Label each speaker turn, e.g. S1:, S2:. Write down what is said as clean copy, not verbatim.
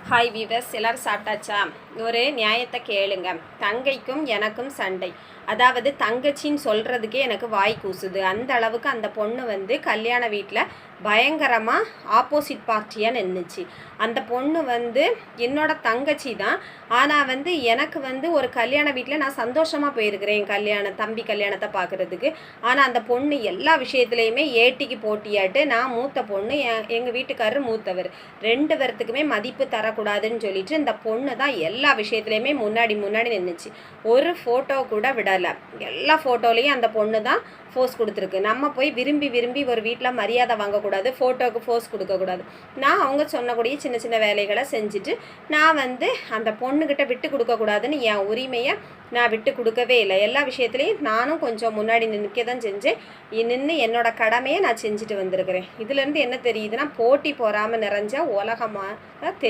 S1: Hi viewers, எல்லோரும் சாப்பிட்டாச்சா? ஒரு நியாயத்தை கேளுங்க. தங்கைக்கும் எனக்கும் சண்டை. அதாவது தங்கச்சின்னு சொல்கிறதுக்கே எனக்கு வாய் கூசுது. அந்த அளவுக்கு அந்த பொண்ணு கல்யாண வீட்டில் பயங்கரமாக ஆப்போசிட் பார்ட்டியாக நின்றுச்சு. அந்த பொண்ணு என்னோட தங்கச்சி தான். ஆனால் எனக்கு ஒரு கல்யாண வீட்டில் நான் சந்தோஷமாக போயிருக்கிறேன் என் தம்பி கல்யாணத்தை பார்க்குறதுக்கு. ஆனால் அந்த பொண்ணு எல்லா விஷயத்துலையுமே ஏட்டிக்கு போட்டியாட்டு, நான் மூத்த பொண்ணு, எங்கள் வீட்டுக்காரர் மூத்தவர், 2 பேர்த்துக்குமே மதிப்பு தரக்கூடாதுன்னு சொல்லிட்டு இந்த பொண்ணு தான் எல்லா விஷயத்துலையுமே முன்னாடி நின்றுச்சு. ஒரு ஃபோட்டோ கூட விடலை. எல்லா ஃபோட்டோலையும் அந்த பொண்ணு தான் ஃபோர்ஸ் கொடுத்துருக்கு. நம்ம போய் விரும்பி ஒரு வீட்டில் மரியாதை வாங்கக்கூடாது, ஃபோட்டோவுக்கு ஃபோர்ஸ் கொடுக்கக்கூடாது. நான் அவங்க சொன்னக்கூடிய சின்ன வேலைகளை செஞ்சுட்டு நான் அந்த பொண்ணுக்கிட்ட விட்டு கொடுக்கக்கூடாதுன்னு என் உரிமையை நான் விட்டு கொடுக்கவே இல்லை. எல்லா விஷயத்துலையும் நானும் கொஞ்சம் முன்னாடி நிற்க தான் செஞ்சேன். நின்று என்னோட கடமையை நான் செஞ்சுட்டு வந்திருக்கிறேன். இதுலேருந்து என்ன தெரியுதுன்னா, போட்டி பொறாமை நிறைஞ்ச உலகமாக தெரியும்.